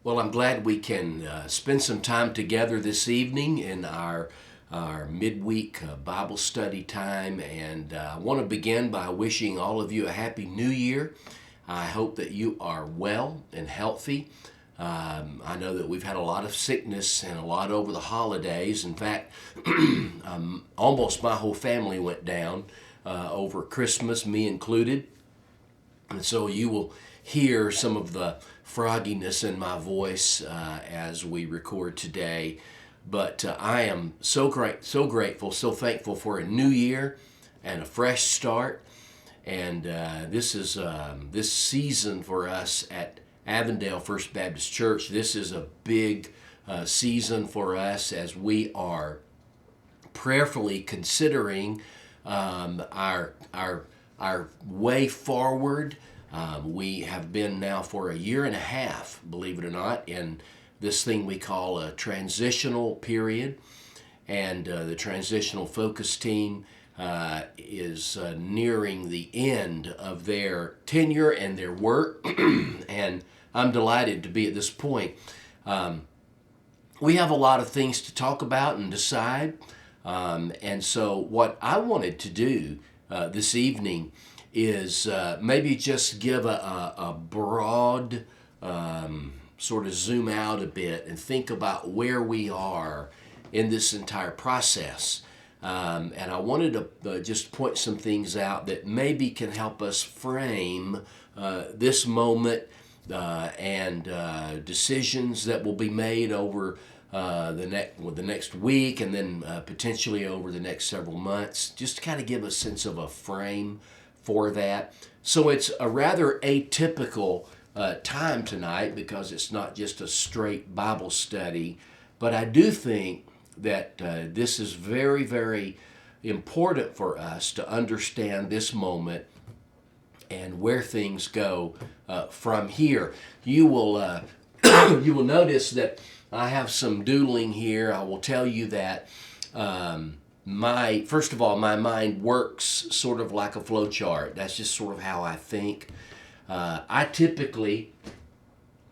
Well, I'm glad we can spend some time together this evening in our midweek Bible study time, and I want to begin by wishing all of you a happy New Year. I hope that you are well and healthy. I know that we've had a lot of sickness and a lot over the holidays. In fact, almost my whole family went down over Christmas, me included. And so you will hear some of the frogginess in my voice as we record today. But I am so grateful, so thankful for a new year and a fresh start. And this is this season for us at Avondale First Baptist Church. This is a big season for us as we are prayerfully considering our way forward. We have been now for a year and a half, believe it or not, in this thing we call a transitional period. And the transitional focus team is nearing the end of their tenure and their work. And I'm delighted to be at this point. We have a lot of things to talk about and decide. And so what I wanted to do this evening is maybe just give a broad sort of zoom out a bit and think about where we are in this entire process. And I wanted to just point some things out that maybe can help us frame this moment and decisions that will be made over the next week and then potentially over the next several months, just to kind of give a sense of a frame for that. So it's a rather atypical time tonight because it's not just a straight Bible study, but I do think that this is very, very important for us to understand this moment and where things go from here. You will you will notice that I have some doodling here. I will tell you that first of all, my mind works sort of like a flow chart. That's just sort of how I think. I typically,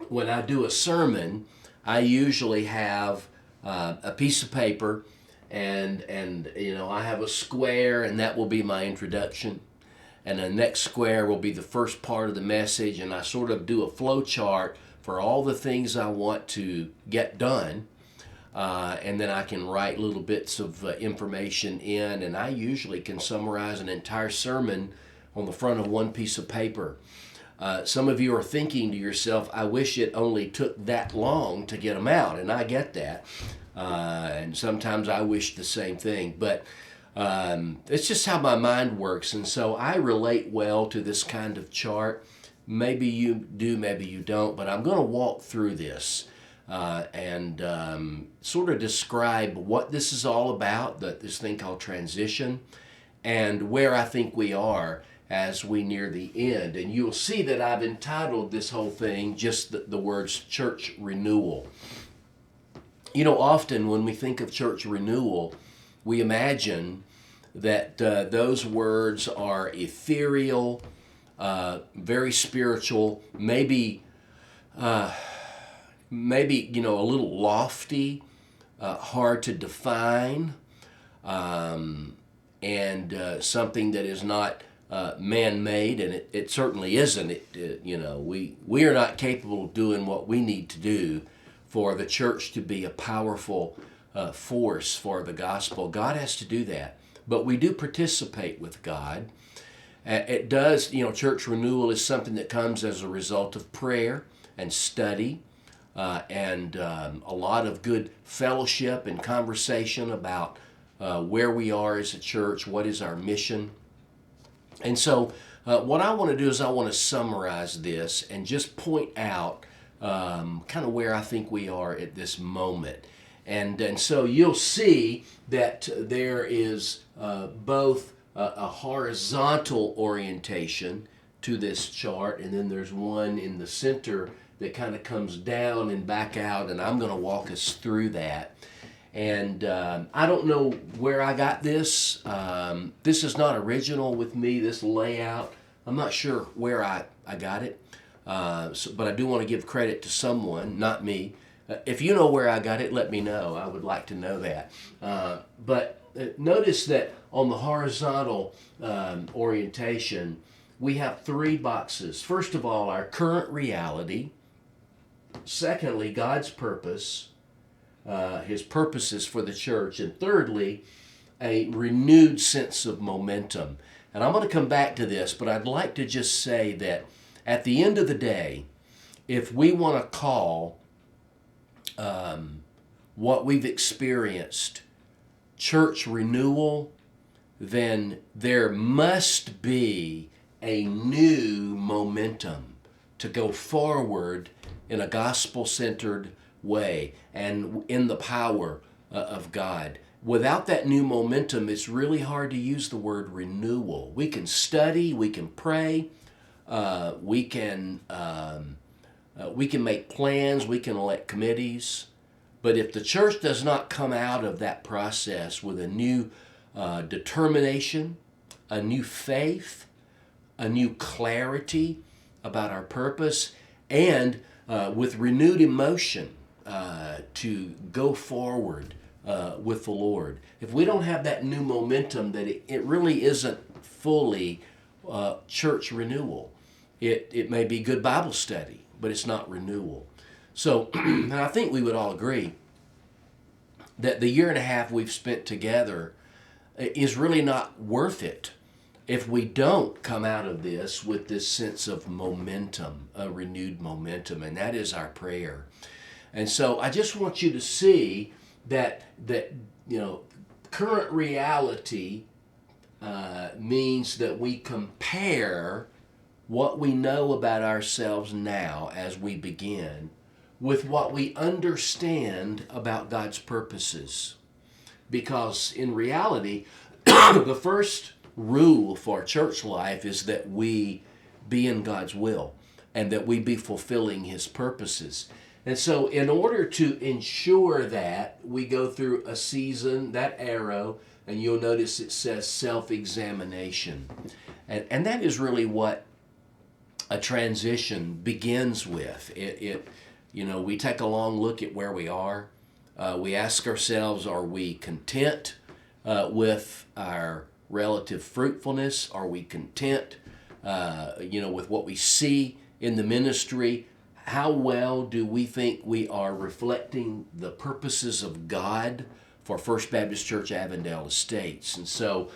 when I do a sermon, I usually have a piece of paper, and I have a square, and that will be my introduction. And the next square will be the first part of the message, and I sort of do a flow chart for all the things I want to get done. And then I can write little bits of information in, and I usually can summarize an entire sermon on the front of one piece of paper. Some of you are thinking to yourself, I wish it only took that long to get them out, and I get that. And sometimes I wish the same thing, but it's just how my mind works, and so I relate well to this kind of chart. Maybe you do, maybe you don't, but I'm going to walk through this and sort of describe what this is all about, this thing called transition, and where I think we are as we near the end. And you'll see that I've entitled this whole thing just the words Church Renewal. You know, often when we think of Church Renewal, we imagine that those words are ethereal, very spiritual, maybe a little lofty, hard to define, and something that is not man-made, and it certainly isn't. We are not capable of doing what we need to do for the church to be a powerful force for the gospel. God has to do that, but we do participate with God. It does, church renewal is something that comes as a result of prayer and study and a lot of good fellowship and conversation about where we are as a church, what is our mission. And so what I want to do is I want to summarize this and just point out kind of where I think we are at this moment. And so you'll see that there is both a horizontal orientation to this chart, and then there's one in the center that kind of comes down and back out, and I'm going to walk us through that. And I don't know where I got this. This is not original with me, this layout. I'm not sure where I got it. But I do want to give credit to someone, not me. If you know where I got it, let me know. I would like to know that. But notice that on the horizontal orientation, we have 3 boxes. First of all, our current reality. Secondly, God's purpose, His purposes for the church. And thirdly, a renewed sense of momentum. And I'm going to come back to this, but I'd like to just say that at the end of the day, if we want to call what we've experienced church renewal, then there must be a new momentum to go forward in a gospel-centered way and in the power of God. Without that new momentum, it's really hard to use the word renewal. We can study, we can pray, we can make plans, we can elect committees, but if the church does not come out of that process with a new determination, a new faith, a new clarity about our purpose, and with renewed emotion to go forward with the Lord. If we don't have that new momentum, that it really isn't fully church renewal. It may be good Bible study, but it's not renewal. So and I think we would all agree that the year and a half we've spent together is really not worth it if we don't come out of this with this sense of momentum, a renewed momentum, and that is our prayer. And so I just want you to see that current reality means that we compare what we know about ourselves now as we begin with what we understand about God's purposes. Because in reality, the first rule for church life is that we be in God's will and that we be fulfilling His purposes. And so in order to ensure that, we go through a season, that arrow, and you'll notice it says self-examination. And that is really what a transition begins with. We take a long look at where we are. We ask ourselves, are we content with our relative fruitfulness? Are we content, with what we see in the ministry? How well do we think we are reflecting the purposes of God for First Baptist Church Avondale Estates? And so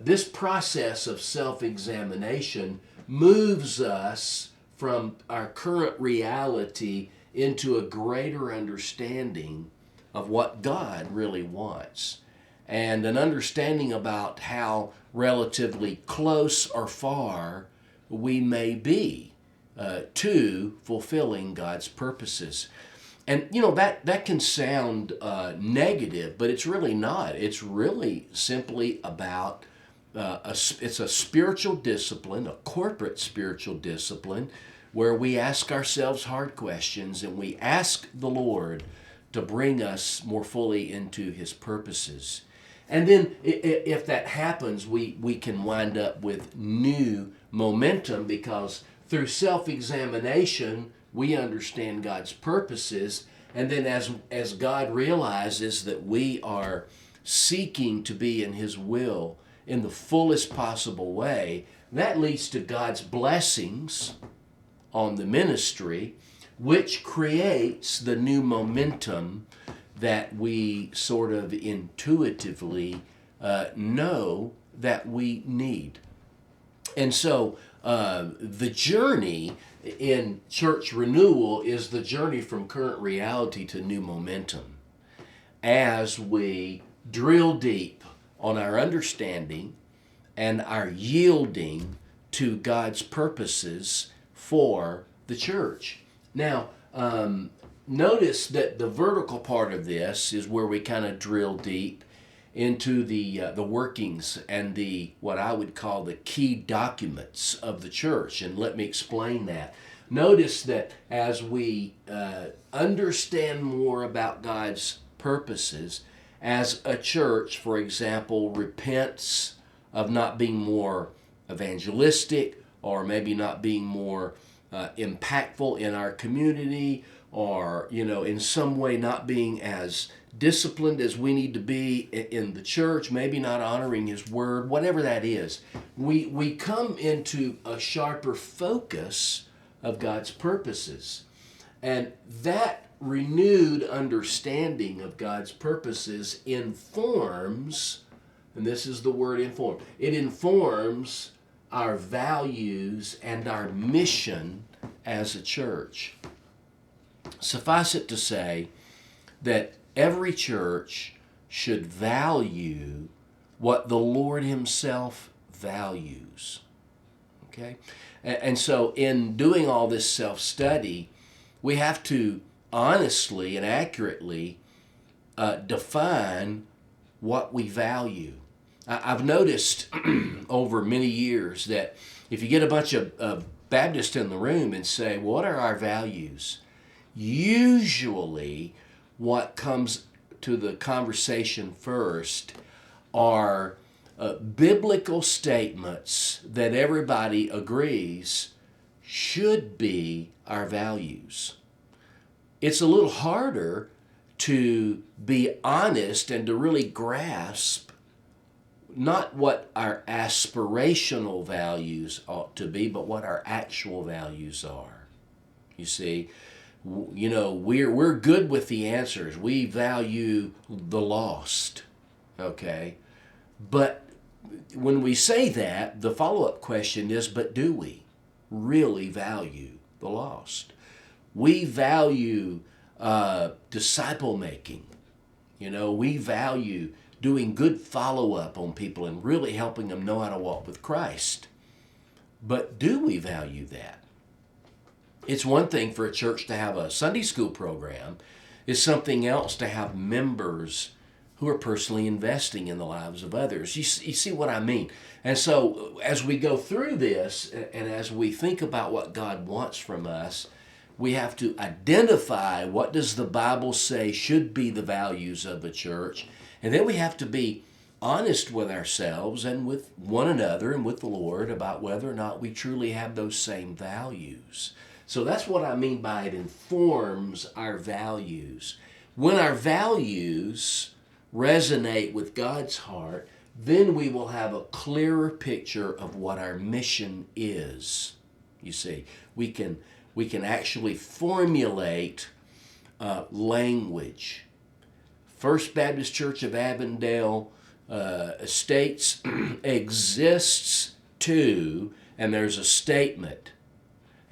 this process of self-examination moves us from our current reality into a greater understanding of what God really wants, and an understanding about how relatively close or far we may be to fulfilling God's purposes. And that can sound negative, but it's really not. It's really simply about it's a spiritual discipline, a corporate spiritual discipline, where we ask ourselves hard questions and we ask the Lord to bring us more fully into His purposes. And then if that happens, we can wind up with new momentum, because through self-examination, we understand God's purposes. And then as God realizes that we are seeking to be in His will in the fullest possible way, that leads to God's blessings on the ministry, which creates the new momentum that we sort of intuitively know that we need. And so the journey in church renewal is the journey from current reality to new momentum, as we drill deep on our understanding and our yielding to God's purposes for the church. Now, notice that the vertical part of this is where we kind of drill deep into the workings and the what I would call the key documents of the church. And let me explain that. Notice that as we understand more about God's purposes, as a church, for example, repents of not being more evangelistic, or maybe not being more impactful in our community, or in some way not being as disciplined as we need to be in the church, maybe not honoring His word, whatever that is, we come into a sharper focus of God's purposes. And that renewed understanding of God's purposes informs, and this is the word inform, it informs our values and our mission as a church. Suffice it to say that every church should value what the Lord Himself values. Okay? And so in doing all this self-study, we have to honestly and accurately define what we value. I've noticed over many years that if you get a bunch of Baptists in the room and say, what are our values? Usually what comes to the conversation first are biblical statements that everybody agrees should be our values. It's a little harder to be honest and to really grasp not what our aspirational values ought to be, but what our actual values are. You see, we're good with the answers. We value the lost, okay? But when we say that, the follow-up question is, but do we really value the lost? We value disciple making. We value doing good follow-up on people and really helping them know how to walk with Christ. But do we value that? It's one thing for a church to have a Sunday school program. It's something else to have members who are personally investing in the lives of others. You see what I mean? And so as we go through this and as we think about what God wants from us, we have to identify what does the Bible say should be the values of a church. And then we have to be honest with ourselves and with one another and with the Lord about whether or not we truly have those same values. So that's what I mean by it informs our values. When our values resonate with God's heart, then we will have a clearer picture of what our mission is. You see, we can actually formulate language. First Baptist Church of Avondale Estates exists to, and there's a statement,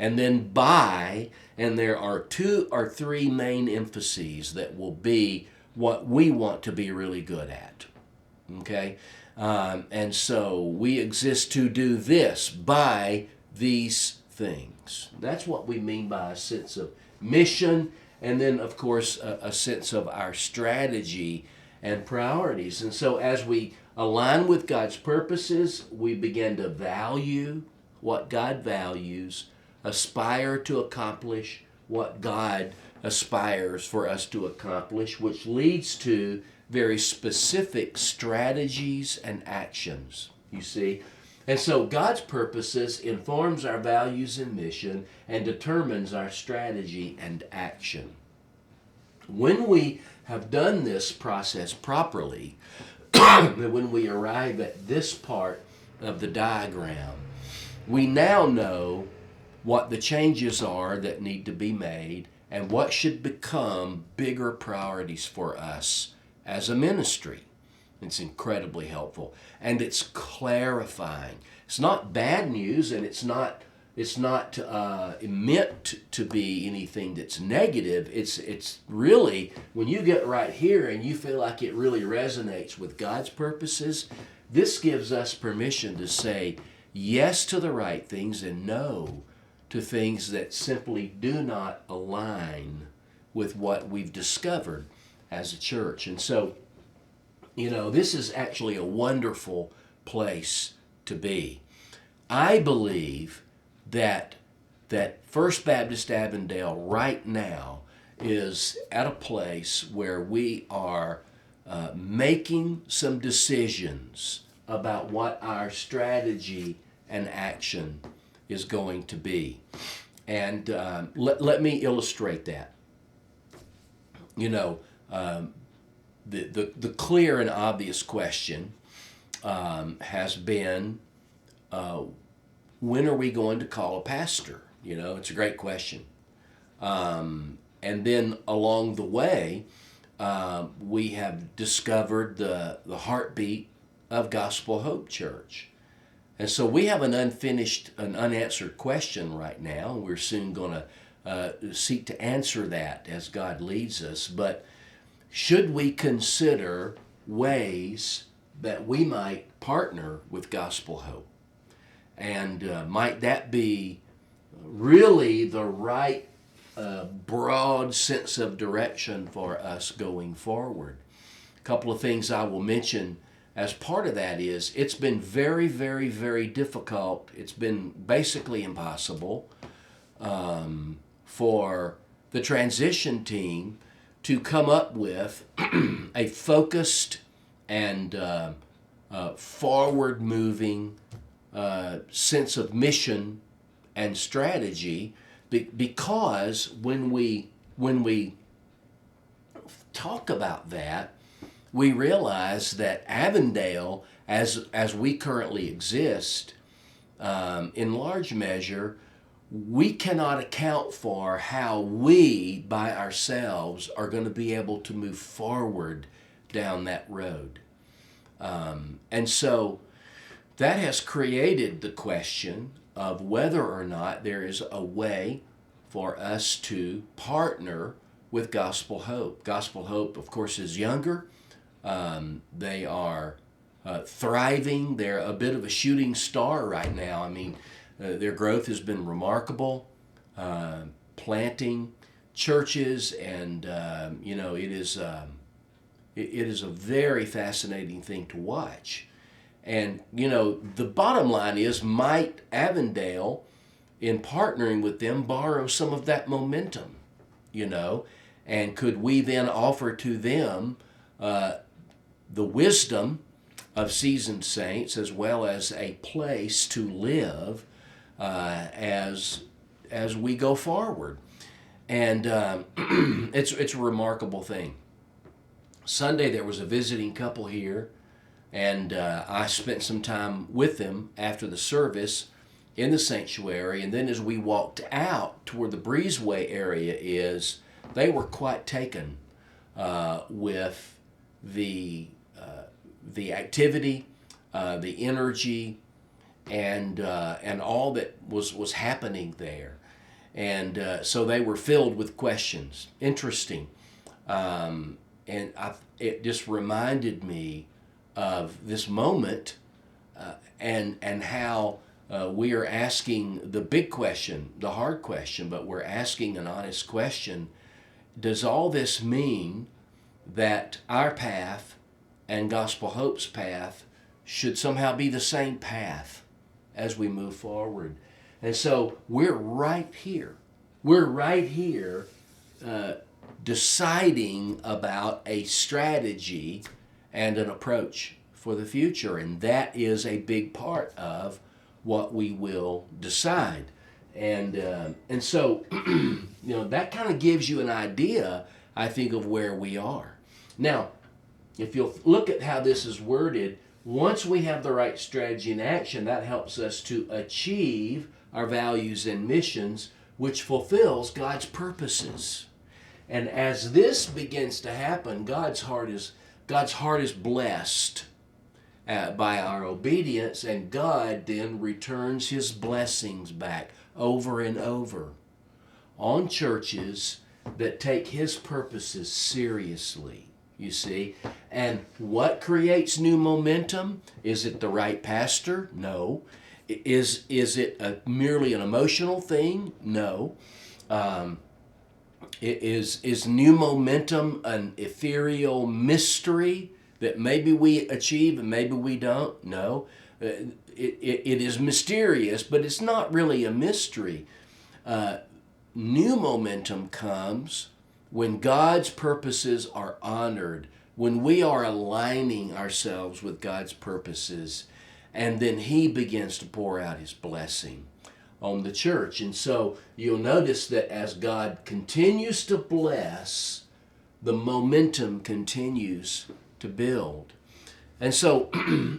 and then by, and there are 2 or 3 main emphases that will be what we want to be really good at. Okay? And so we exist to do this by these things. That's what we mean by a sense of mission, and then, of course, a sense of our strategy and priorities. And so as we align with God's purposes, we begin to value what God values, aspire to accomplish what God aspires for us to accomplish, which leads to very specific strategies and actions, you see. And so God's purposes informs our values and mission and determines our strategy and action. When we have done this process properly, when we arrive at this part of the diagram, we now know what the changes are that need to be made and what should become bigger priorities for us as a ministry. It's incredibly helpful, and it's clarifying. It's not bad news, and it's not meant to be anything that's negative. It's really, when you get right here and you feel like it really resonates with God's purposes, this gives us permission to say yes to the right things and no to things that simply do not align with what we've discovered as a church. And so, this is actually a wonderful place to be. I believe that First Baptist Avondale right now is at a place where we are making some decisions about what our strategy and action is going to be. And let me illustrate that. You know, the clear and obvious question has been, when are we going to call a pastor? You know, it's a great question. And then along the way, we have discovered the heartbeat of Gospel Hope Church. And so we have an unanswered question right now. We're soon going to seek to answer that as God leads us. But should we consider ways that we might partner with Gospel Hope? And might that be really the right broad sense of direction for us going forward? A couple of things I will mention as part of that is it's been very, very, very difficult. It's been basically impossible for the transition team to come up with a focused and forward-moving sense of mission and strategy, because when we talk about that, we realize that Avondale, as we currently exist, in large measure, we cannot account for how we, by ourselves, are going to be able to move forward down that road. And so that has created the question of whether or not there is a way for us to partner with Gospel Hope. Gospel Hope, of course, is younger. They are thriving. They're a bit of a shooting star right now. I mean, their growth has been remarkable. Planting churches, and it is a very fascinating thing to watch. And the bottom line is, might Avondale, in partnering with them, borrow some of that momentum? And could we then offer to them the wisdom of seasoned saints, as well as a place to live as we go forward? And it's a remarkable thing. Sunday there was a visiting couple here, and I spent some time with them after the service in the sanctuary. And then as we walked out to where the breezeway area is, they were quite taken with the activity, the energy, and all that was happening there. And so they were filled with questions. Interesting. It just reminded me of this moment and how we are asking the big question, the hard question, but we're asking an honest question. Does all this mean that our path and Gospel Hope's path should somehow be the same path as we move forward? And so we're right here. We're right here deciding about a strategy and an approach for the future. And that is a big part of what we will decide. And so, that kind of gives you an idea, I think, of where we are. Now, if you'll look at how this is worded, once we have the right strategy and action, that helps us to achieve our values and missions, which fulfills God's purposes. And as this begins to happen, God's heart is blessed by our obedience, and God then returns His blessings back over and over on churches that take His purposes seriously. You see? And what creates new momentum? Is it the right pastor? No. Is it merely an emotional thing? No. Is new momentum an ethereal mystery that maybe we achieve and maybe we don't? No. It is mysterious, but it's not really a mystery. New momentum comes when God's purposes are honored, when we are aligning ourselves with God's purposes, and then He begins to pour out His blessing on the church. And so you'll notice that as God continues to bless, the momentum continues to build. And so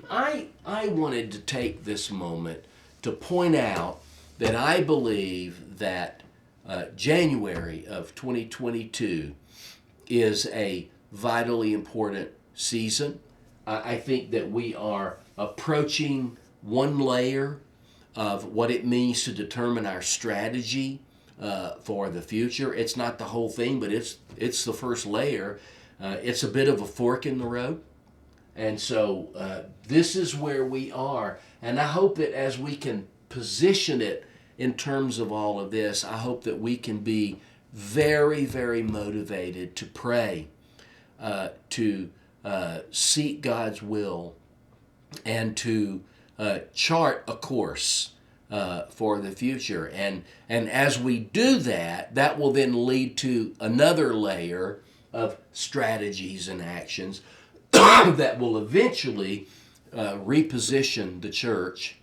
I wanted to take this moment to point out that I believe that January of 2022 is a vitally important season. I think that we are approaching one layer of what it means to determine our strategy for the future. It's not the whole thing, but it's the first layer. It's a bit of a fork in the road. And so this is where we are. And I hope that as we can position it in terms of all of this, I hope that we can be very, very motivated to pray, to seek God's will, and to chart a course for the future. And as we do that, that will then lead to another layer of strategies and actions that will eventually reposition the church,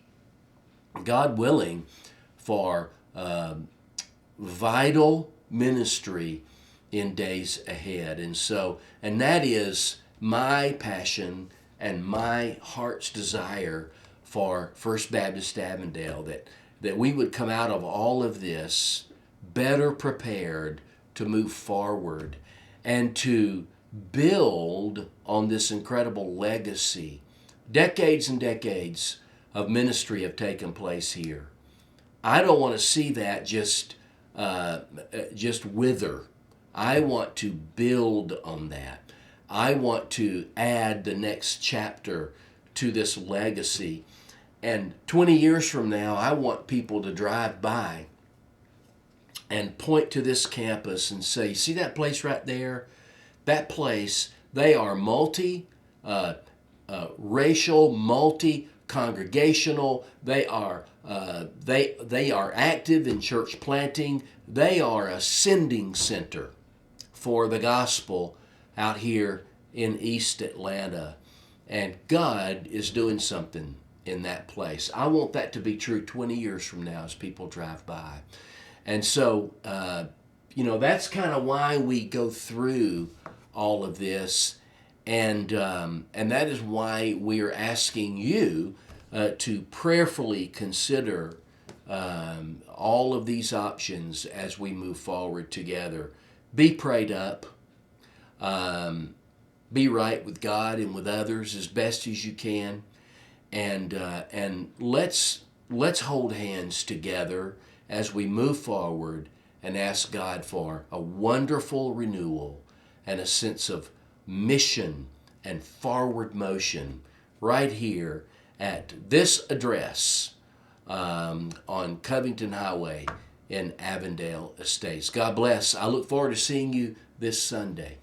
God willing, for vital ministry in days ahead. And that is my passion and my heart's desire for First Baptist Avondale, that we would come out of all of this better prepared to move forward and to build on this incredible legacy. Decades and decades of ministry have taken place here. I don't want to see that just wither. I want to build on that. I want to add the next chapter to this legacy. And 20 years from now, I want people to drive by and point to this campus and say, see that place right there? That place, they are multi-racial, multi-congregational. They are active in church planting. They are a sending center for the gospel out here in East Atlanta. And God is doing something in that place. I want that to be true 20 years from now as people drive by. And so, that's kind of why we go through all of this. And that is why we are asking you to prayerfully consider all of these options as we move forward together. Be prayed up. Be right with God and with others as best as you can. And let's hold hands together as we move forward and ask God for a wonderful renewal and a sense of mission and forward motion right here at this address on Covington Highway in Avondale Estates. God bless. I look forward to seeing you this Sunday.